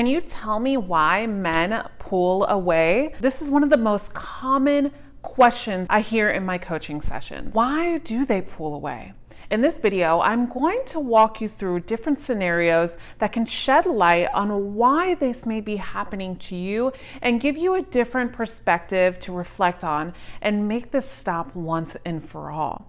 Can you tell me why men pull away? This is one of the most common questions I hear in my coaching sessions. Why do they pull away? In this video, I'm going to walk you through different scenarios that can shed light on why this may be happening to you and give you a different perspective to reflect on and make this stop once and for all.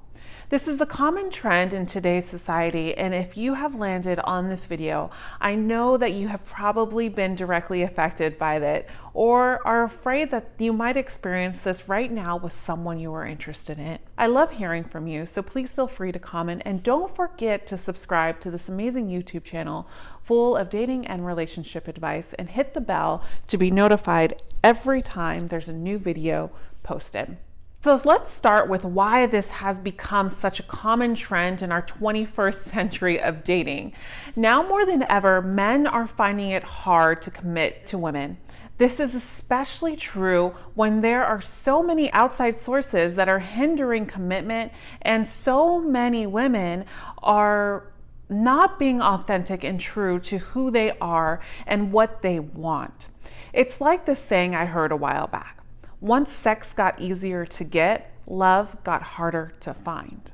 This is a common trend in today's society, and if you have landed on this video, I know that you have probably been directly affected by it or are afraid that you might experience this right now with someone you are interested in. I love hearing from you, so please feel free to comment, and don't forget to subscribe to this amazing YouTube channel full of dating and relationship advice, and hit the bell to be notified every time there's a new video posted. So let's start with why this has become such a common trend in our 21st century of dating. Now more than ever, men are finding it hard to commit to women. This is especially true when there are so many outside sources that are hindering commitment, and so many women are not being authentic and true to who they are and what they want. It's like this saying I heard a while back. Once sex got easier to get, love got harder to find.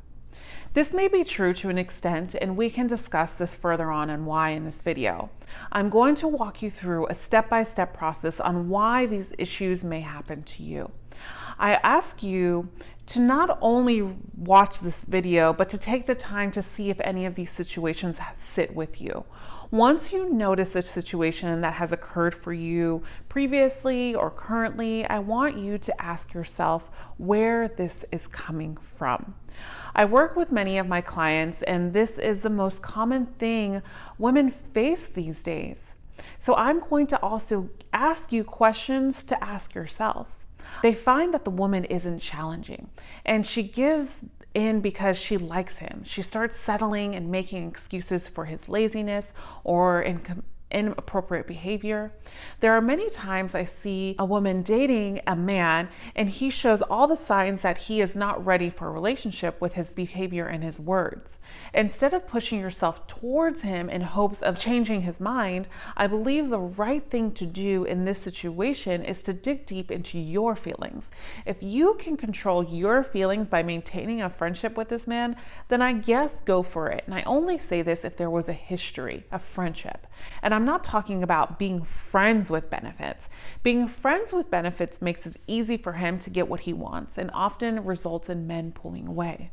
This may be true to an extent, and we can discuss this further on and why in this video. I'm going to walk you through a step-by-step process on why these issues may happen to you. I ask you to not only watch this video, but to take the time to see if any of these situations sit with you. Once you notice a situation that has occurred for you previously or currently, I want you to ask yourself where this is coming from. I work with many of my clients, and this is the most common thing women face these days. So I'm going to also ask you questions to ask yourself. They find that the woman isn't challenging, and she gives in because she likes him. She starts settling and making excuses for his laziness or inappropriate behavior. There are many times I see a woman dating a man and he shows all the signs that he is not ready for a relationship with his behavior and his words. Instead of pushing yourself towards him in hopes of changing his mind, I believe the right thing to do in this situation is to dig deep into your feelings. If you can control your feelings by maintaining a friendship with this man, then I guess go for it. And I only say this if there was a history of friendship. And I'm not talking about being friends with benefits. Being friends with benefits makes it easy for him to get what he wants and often results in men pulling away.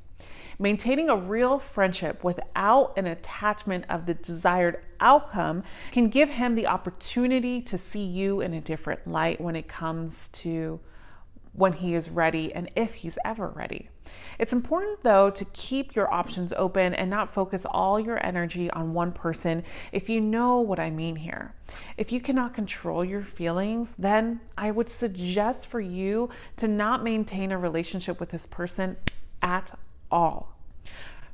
Maintaining a real friendship without an attachment of the desired outcome can give him the opportunity to see you in a different light when it comes to when he is ready and if he's ever ready. It's important, though, to keep your options open and not focus all your energy on one person, if you know what I mean here. If you cannot control your feelings, then I would suggest for you to not maintain a relationship with this person at all.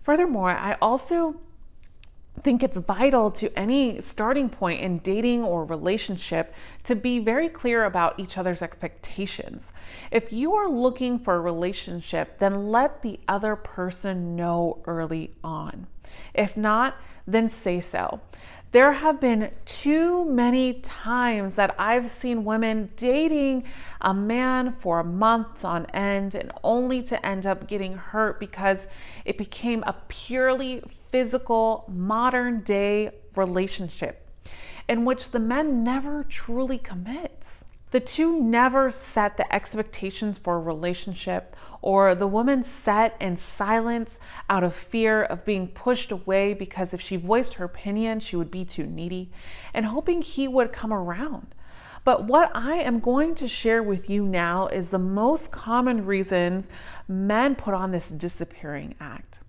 Furthermore, I also think it's vital to any starting point in dating or relationship to be very clear about each other's expectations. If you are looking for a relationship, then let the other person know early on. If not, then say so. There have been too many times that I've seen women dating a man for months on end and only to end up getting hurt because it became a purely physical, modern day relationship in which the man never truly commits. The two never set the expectations for a relationship, or the woman set in silence out of fear of being pushed away because if she voiced her opinion, she would be too needy, and hoping he would come around. But what I am going to share with you now is the most common reasons men put on this disappearing act.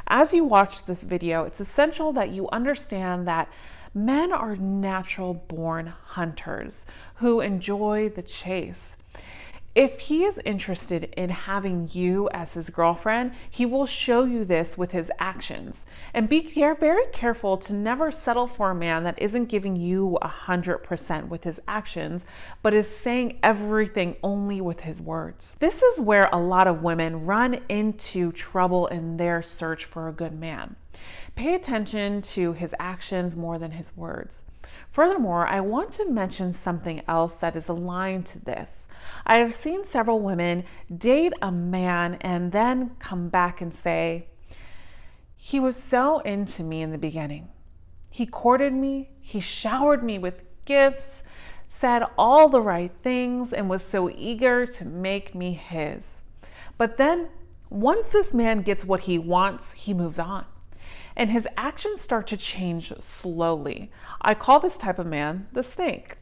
As you watch this video, it's essential that you understand that men are natural-born hunters who enjoy the chase. If he is interested in having you as his girlfriend, he will show you this with his actions. And be very careful to never settle for a man that isn't giving you 100% with his actions, but is saying everything only with his words. This is where a lot of women run into trouble in their search for a good man. Pay attention to his actions more than his words. Furthermore, I want to mention something else that is aligned to this. I have seen several women date a man and then come back and say, he was so into me in the beginning. He courted me, he showered me with gifts, said all the right things, and was so eager to make me his. But then, once this man gets what he wants, he moves on. And his actions start to change slowly. I call this type of man the snake.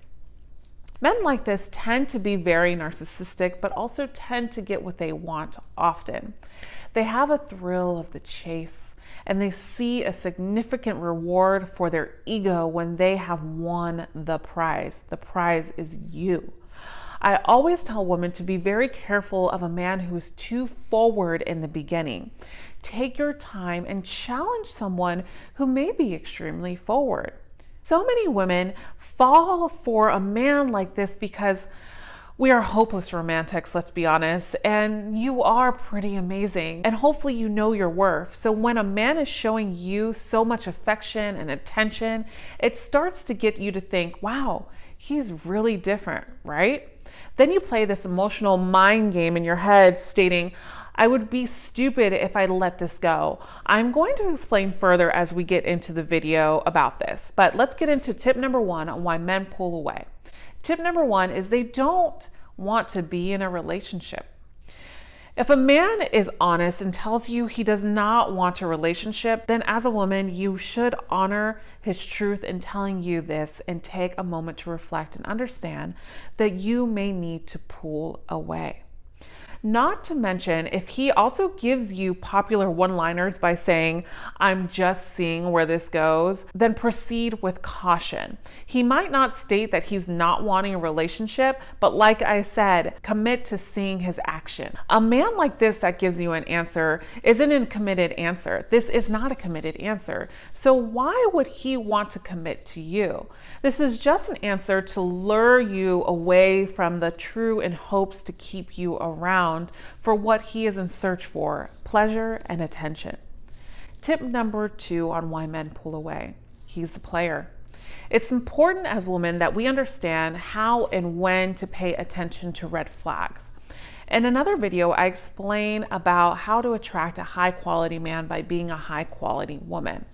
Men like this tend to be very narcissistic, but also tend to get what they want often. They have a thrill of the chase, and they see a significant reward for their ego when they have won the prize. The prize is you. I always tell women to be very careful of a man who is too forward in the beginning. Take your time and challenge someone who may be extremely forward. So many women fall for a man like this because we are hopeless romantics, let's be honest, and you are pretty amazing, and hopefully you know your worth. So when a man is showing you so much affection and attention, it starts to get you to think, wow, he's really different, right? Then you play this emotional mind game in your head stating, I would be stupid if I let this go. I'm going to explain further as we get into the video about this, but let's get into tip number 1 on why men pull away. Tip number 1 is they don't want to be in a relationship. If a man is honest and tells you he does not want a relationship, then as a woman, you should honor his truth in telling you this and take a moment to reflect and understand that you may need to pull away. Not to mention, if he also gives you popular one-liners by saying, I'm just seeing where this goes, then proceed with caution. He might not state that he's not wanting a relationship, but like I said, commit to seeing his action. A man like this that gives you an answer isn't a committed answer. This is not a committed answer. So why would he want to commit to you? This is just an answer to lure you away from the true in hopes to keep you around for what he is in search for, pleasure and attention. Tip number 2 on why men pull away. He's the player. It's important as women that we understand how and when to pay attention to red flags. In another video, I explain about how to attract a high quality man by being a high quality woman.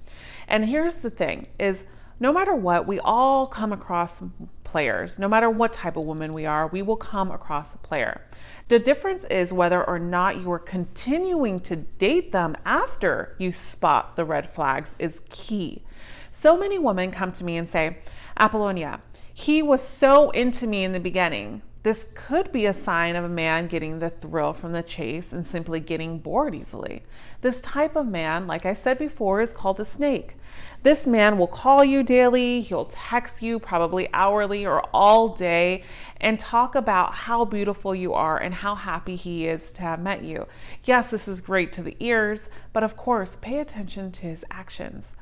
And here's the thing is, no matter what, we all come across players. No matter what type of woman we are, we will come across a player. The difference is whether or not you are continuing to date them after you spot the red flags is key. So many women come to me and say, Apollonia, he was so into me in the beginning. This could be a sign of a man getting the thrill from the chase and simply getting bored easily. This type of man, like I said before, is called a snake. This man will call you daily, he'll text you probably hourly or all day and talk about how beautiful you are and how happy he is to have met you. Yes, this is great to the ears, but of course, pay attention to his actions.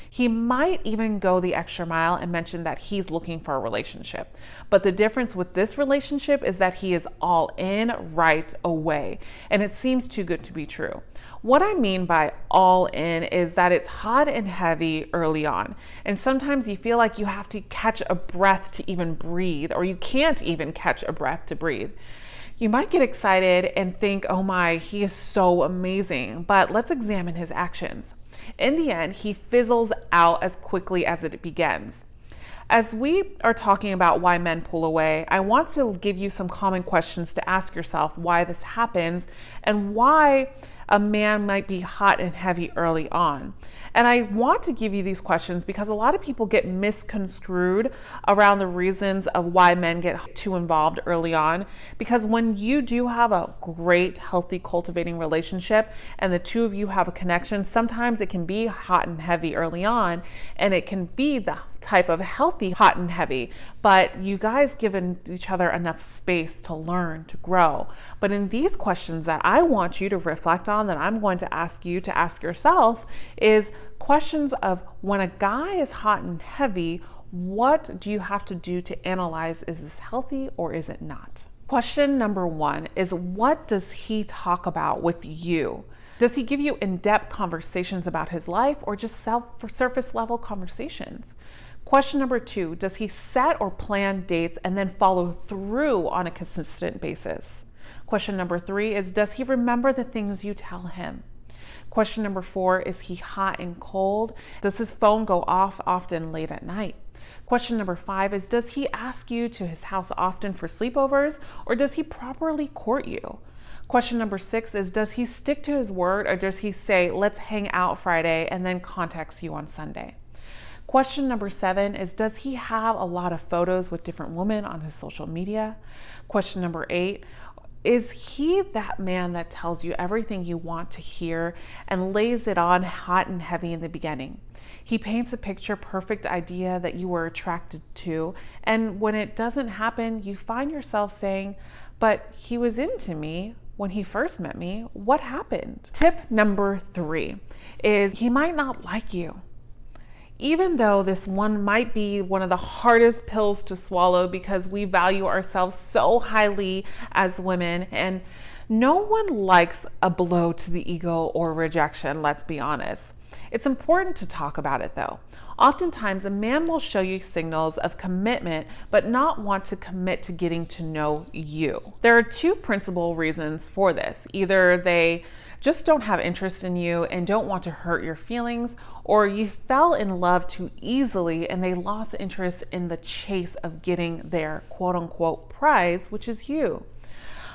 He might even go the extra mile and mention that he's looking for a relationship. But the difference with this relationship is that he is all in right away. And it seems too good to be true. What I mean by all in is that it's hot and heavy early on. And sometimes you feel like you have to catch a breath to even breathe, or you can't even catch a breath to breathe. You might get excited and think, oh my, he is so amazing. But let's examine his actions. In the end, he fizzles out as quickly as it begins. As we are talking about why men pull away, I want to give you some common questions to ask yourself why this happens and why a man might be hot and heavy early on. And I want to give you these questions because a lot of people get misconstrued around the reasons of why men get too involved early on. Because when you do have a great, healthy, cultivating relationship and the two of you have a connection, sometimes it can be hot and heavy early on, and it can be the type of healthy hot and heavy, but you guys given each other enough space to learn, to grow. But in these questions that I want you to reflect on, that I'm going to ask you to ask yourself, is questions of when a guy is hot and heavy, what do you have to do to analyze, is this healthy or is it not? Question number 1 is, what does he talk about with you? Does he give you in-depth conversations about his life or just surface level conversations? Question number 2, does he set or plan dates and then follow through on a consistent basis? Question number 3 is, does he remember the things you tell him? Question number 4, is he hot and cold? Does his phone go off often late at night? Question number 5 is, does he ask you to his house often for sleepovers, or does he properly court you? Question number 6 is, does he stick to his word, or does he say, let's hang out Friday, and then contacts you on Sunday? Question number 7 is, does he have a lot of photos with different women on his social media? Question number 8, is he that man that tells you everything you want to hear and lays it on hot and heavy in the beginning? He paints a picture perfect idea that you were attracted to, and when it doesn't happen, you find yourself saying, but he was into me when he first met me. What happened? Tip number 3 is, he might not like you. Even though this one might be one of the hardest pills to swallow because we value ourselves so highly as women, and no one likes a blow to the ego or rejection, let's be honest. It's important to talk about it though. Oftentimes, a man will show you signals of commitment, but not want to commit to getting to know you. There are 2 principal reasons for this. Either they just don't have interest in you and don't want to hurt your feelings, or you fell in love too easily and they lost interest in the chase of getting their quote unquote prize, which is you.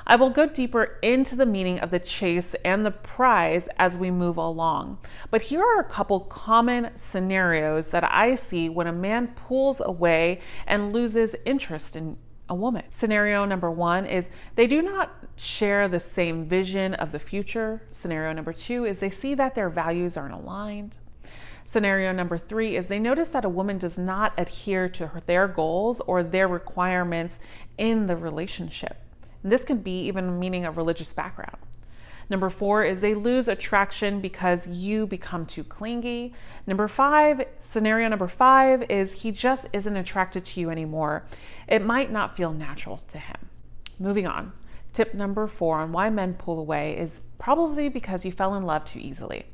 I will go deeper into the meaning of the chase and the prize as we move along. But here are a couple common scenarios that I see when a man pulls away and loses interest in a woman. Scenario number 1 is, they do not share the same vision of the future. Scenario number 2 is, they see that their values aren't aligned. Scenario number 3 is, they notice that a woman does not adhere to their goals or their requirements in the relationship. And this can be even meaning a religious background. Number 4 is, they lose attraction because you become too clingy. Scenario number 5 is, he just isn't attracted to you anymore. It might not feel natural to him. Moving on. Tip number 4 on why men pull away is probably because you fell in love too easily.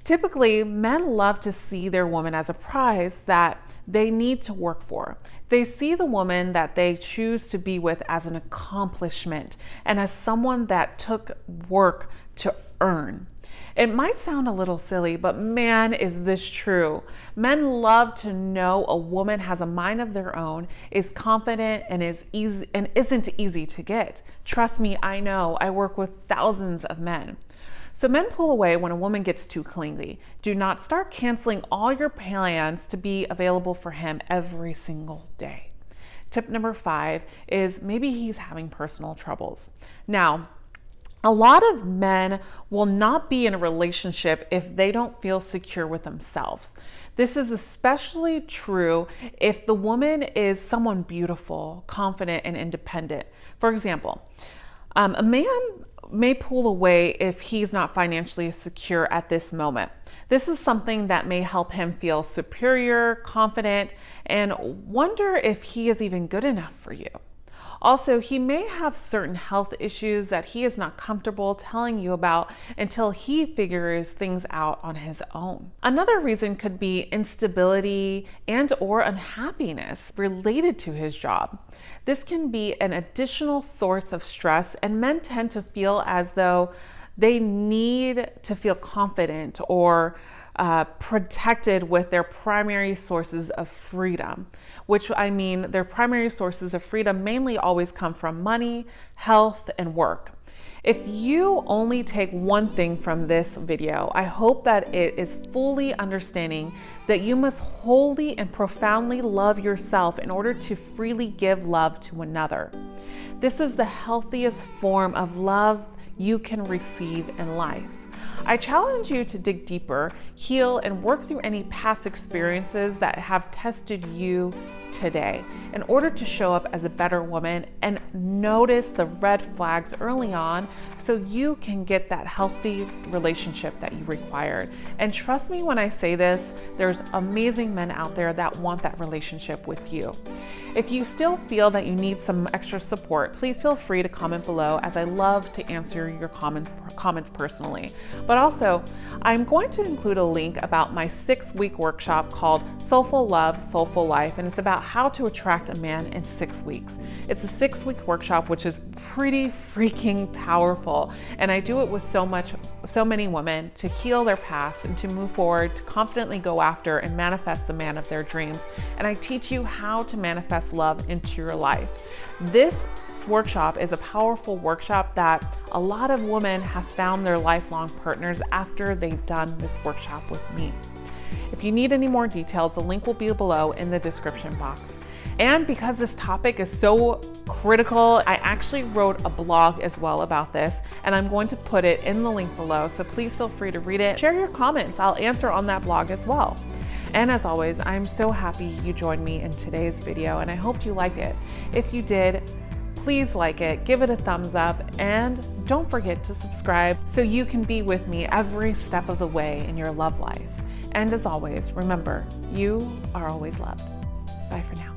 Typically, men love to see their woman as a prize that they need to work for. They see the woman that they choose to be with as an accomplishment and as someone that took work to earn. It might sound a little silly, but man, is this true. Men love to know a woman has a mind of their own, is confident, and isn't easy to get. Trust me, I know. I work with thousands of men. So men pull away when a woman gets too clingy. Do not start canceling all your plans to be available for him every single day. Tip number 5 is, maybe he's having personal troubles. Now, a lot of men will not be in a relationship if they don't feel secure with themselves. This is especially true if the woman is someone beautiful, confident, and independent. For example, a man may pull away if he's not financially secure at this moment. This is something that may help him feel superior, confident, and wonder if he is even good enough for you. Also, he may have certain health issues that he is not comfortable telling you about until he figures things out on his own. Another reason could be instability and/or unhappiness related to his job. This can be an additional source of stress, and men tend to feel as though they need to feel confident or protected with their primary sources of freedom, which I mean their primary sources of freedom mainly always come from money, health, and work. If you only take one thing from this video, I hope that it is fully understanding that you must wholly and profoundly love yourself in order to freely give love to another. This is the healthiest form of love you can receive in life. I challenge you to dig deeper, heal, and work through any past experiences that have tested you today in order to show up as a better woman and notice the red flags early on so you can get that healthy relationship that you require. And trust me when I say this, there's amazing men out there that want that relationship with you. If you still feel that you need some extra support, please feel free to comment below, as I love to answer your comments personally. But also, I'm going to include a link about my 6-week workshop called Soulful Love, Soulful Life, and it's about how to attract a man in 6 weeks. It's a 6-week workshop, which is pretty freaking powerful. And I do it with so many women to heal their past and to move forward, to confidently go after and manifest the man of their dreams. And I teach you how to manifest love into your life. This workshop is a powerful workshop that a lot of women have found their lifelong partners after they've done this workshop with me. If you need any more details, the link will be below in the description box. And because this topic is so critical, I actually wrote a blog as well about this, and I'm going to put it in the link below, so please feel free to read it. Share your comments, I'll answer on that blog as well. And as always, I'm so happy you joined me in today's video, and I hope you liked it. If you did, please like it, give it a thumbs up, and don't forget to subscribe so you can be with me every step of the way in your love life. And as always, remember, you are always loved. Bye for now.